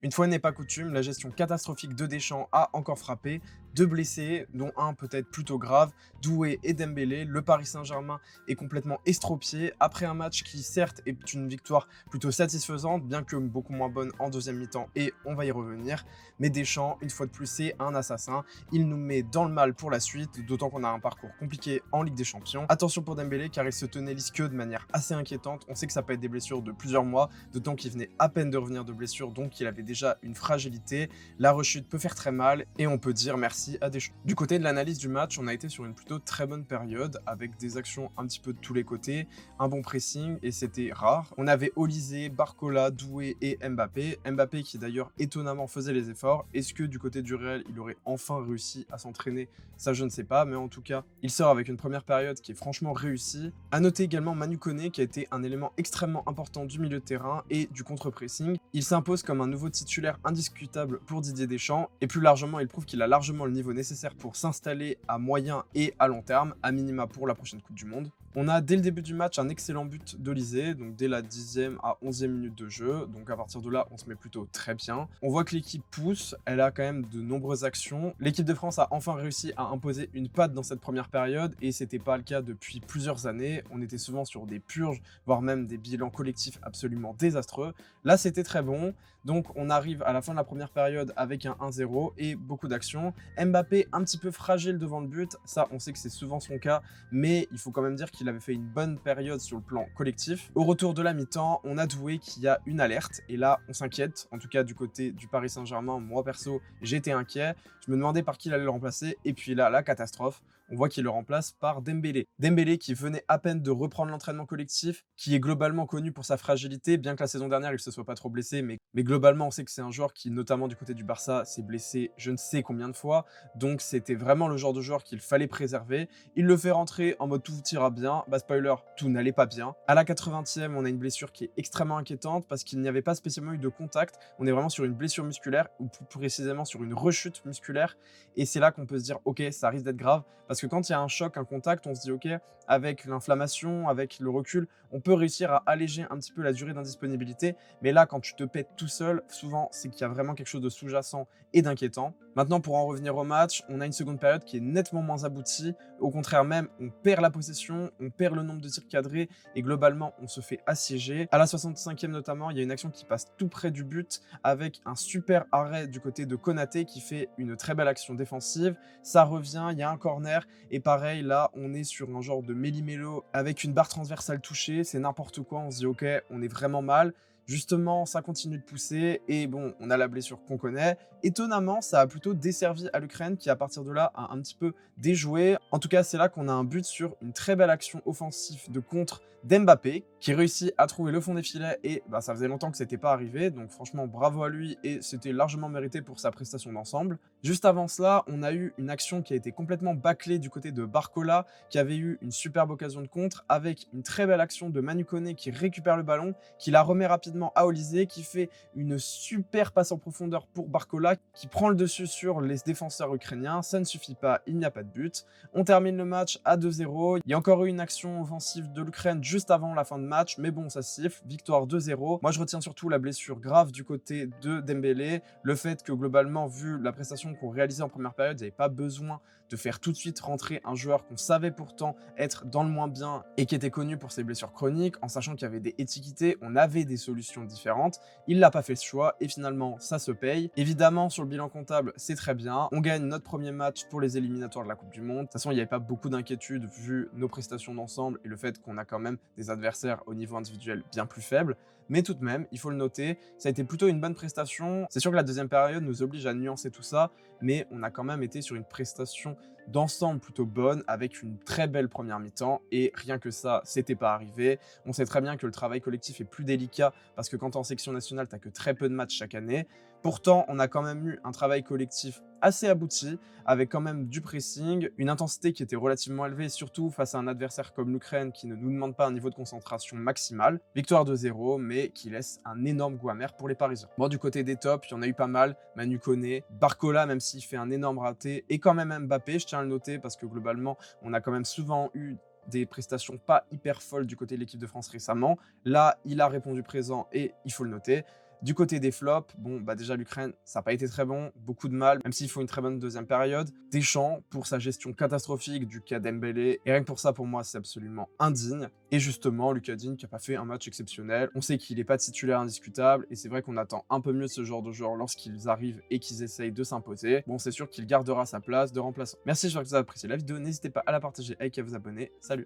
Une fois n'est pas coutume, la gestion catastrophique de Deschamps a encore frappé. Deux blessés, dont un peut-être plutôt grave, Doué et Dembélé. Le Paris Saint-Germain est complètement estropié après un match qui certes est une victoire plutôt satisfaisante, bien que beaucoup moins bonne en deuxième mi-temps et on va y revenir. Mais Deschamps, une fois de plus, c'est un assassin. Il nous met dans le mal pour la suite, d'autant qu'on a un parcours compliqué en Ligue des Champions. Attention pour Dembélé car il se tenait lisqueux de manière assez inquiétante. On sait que ça peut être des blessures de plusieurs mois, d'autant qu'il venait à peine de revenir de blessure, donc il avait déjà une fragilité. La rechute peut faire très mal et on peut dire merci à Deschamps. Du côté de l'analyse du match, on a été sur une plutôt très bonne période avec des actions un petit peu de tous les côtés, un bon pressing et c'était rare. On avait Olysée, Barcola, Doué et Mbappé. Mbappé qui d'ailleurs étonnamment faisait les efforts. Est-ce que du côté du Real, il aurait enfin réussi à s'entraîner? Ça je ne sais pas, mais en tout cas, il sort avec une première période qui est franchement réussie. À noter également Manu Koné qui a été un élément extrêmement important du milieu de terrain et du contre-pressing. Il s'impose comme un nouveau titulaire indiscutable pour Didier Deschamps et plus largement, il prouve qu'il a largement le niveau nécessaire pour s'installer à moyen et à long terme, à minima pour la prochaine Coupe du Monde. On a dès le début du match un excellent but d'Olysée, donc dès la 10e à 11e minute de jeu, donc à partir de là on se met plutôt très bien. On voit que l'équipe pousse, elle a quand même de nombreuses actions. L'équipe de France a enfin réussi à imposer une patte dans cette première période et c'était pas le cas depuis plusieurs années. On était souvent sur des purges, voire même des bilans collectifs absolument désastreux. Là c'était très bon, donc on arrive à la fin de la première période avec un 1-0 et beaucoup d'actions. Mbappé un petit peu fragile devant le but, ça on sait que c'est souvent son cas, mais il faut quand même dire qu'il avait fait une bonne période sur le plan collectif. Au retour de la mi-temps, on a Doué qui a une alerte, et là on s'inquiète, en tout cas du côté du Paris Saint-Germain, moi perso j'étais inquiet, je me demandais par qui il allait le remplacer, et puis là, la catastrophe, on voit qu'il le remplace par Dembélé. Dembélé qui venait à peine de reprendre l'entraînement collectif, qui est globalement connu pour sa fragilité, bien que la saison dernière il se soit pas trop blessé, mais globalement on sait que c'est un joueur qui, notamment du côté du Barça, s'est blessé je ne sais combien de fois, donc c'était vraiment le genre de joueur qu'il fallait préserver. Il le fait rentrer en mode tout ira bien, bah spoiler, tout n'allait pas bien. À la 80e, on a une blessure qui est extrêmement inquiétante parce qu'il n'y avait pas spécialement eu de contact, on est vraiment sur une blessure musculaire, ou plus précisément sur une rechute musculaire, et c'est là qu'on peut se dire ok, ça risque d'être grave, parce que quand il y a un choc, un contact, on se dit ok, avec l'inflammation, avec le recul, on peut réussir à alléger un petit peu la durée d'indisponibilité, mais là quand tu te pètes tout seul, souvent c'est qu'il y a vraiment quelque chose de sous-jacent et d'inquiétant. Maintenant pour en revenir au match, on a une seconde période qui est nettement moins aboutie, au contraire même, on perd la possession, on perd le nombre de tirs cadrés et globalement on se fait assiéger. À la 65e notamment, il y a une action qui passe tout près du but avec un super arrêt du côté de Konaté qui fait une très belle action défensive. Ça revient, il y a un corner et pareil là on est sur un genre de méli-mélo avec une barre transversale touchée, c'est n'importe quoi, on se dit ok, on est vraiment mal. Justement, ça continue de pousser et bon, on a la blessure qu'on connaît. Étonnamment, ça a plutôt desservi à l'Ukraine qui, à partir de là, a un petit peu déjoué. En tout cas, c'est là qu'on a un but sur une très belle action offensive de contre d'Mbappé qui réussit à trouver le fond des filets et bah, ça faisait longtemps que c'était pas arrivé. Donc franchement, bravo à lui et c'était largement mérité pour sa prestation d'ensemble. Juste avant cela, on a eu une action qui a été complètement bâclée du côté de Barcola qui avait eu une superbe occasion de contre avec une très belle action de Manu Koné qui récupère le ballon, qui la remet rapidement à Olysée, qui fait une super passe en profondeur pour Barcola, qui prend le dessus sur les défenseurs ukrainiens. Ça ne suffit pas, il n'y a pas de but. On termine le match à 2-0. Il y a encore eu une action offensive de l'Ukraine juste avant la fin de match, mais bon, ça siffle. Victoire 2-0. Moi, je retiens surtout la blessure grave du côté de Dembélé, le fait que globalement, vu la prestation qu'on réalisait en première période, il n'y avait pas besoin de faire tout de suite rentrer un joueur qu'on savait pourtant être dans le moins bien et qui était connu pour ses blessures chroniques, en sachant qu'il y avait des étiquetés, on avait des solutions différentes. Il n'a pas fait ce choix et finalement ça se paye. Évidemment sur le bilan comptable c'est très bien, on gagne notre premier match pour les éliminatoires de la Coupe du Monde. De toute façon il n'y avait pas beaucoup d'inquiétude vu nos prestations d'ensemble et le fait qu'on a quand même des adversaires au niveau individuel bien plus faibles. Mais tout de même, il faut le noter, ça a été plutôt une bonne prestation. C'est sûr que la deuxième période nous oblige à nuancer tout ça, mais on a quand même été sur une prestation d'ensemble plutôt bonne, avec une très belle première mi-temps, et rien que ça, c'était pas arrivé. On sait très bien que le travail collectif est plus délicat, parce que quand t'es en section nationale, t'as que très peu de matchs chaque année. Pourtant, on a quand même eu un travail collectif assez abouti, avec quand même du pressing, une intensité qui était relativement élevée, surtout face à un adversaire comme l'Ukraine qui ne nous demande pas un niveau de concentration maximal. Victoire 2-0, mais qui laisse un énorme goût amer pour les Parisiens. Bon, du côté des tops, il y en a eu pas mal. Manu Koné, Barcola, même s'il fait un énorme raté, et quand même Mbappé, je tiens à le noter, parce que globalement, on a quand même souvent eu des prestations pas hyper folles du côté de l'équipe de France récemment. Là, il a répondu présent et il faut le noter. Du côté des flops, bon, bah déjà l'Ukraine, ça n'a pas été très bon, beaucoup de mal, même s'il faut une très bonne deuxième période. Deschamps, pour sa gestion catastrophique du cas Dembélé, et rien que pour ça, pour moi, c'est absolument indigne. Et justement, Lucas Digne qui n'a pas fait un match exceptionnel. On sait qu'il n'est pas titulaire indiscutable, et c'est vrai qu'on attend un peu mieux de ce genre de joueurs lorsqu'ils arrivent et qu'ils essayent de s'imposer. Bon, c'est sûr qu'il gardera sa place de remplaçant. Merci, j'espère que vous avez apprécié la vidéo, n'hésitez pas à la partager et à vous abonner. Salut!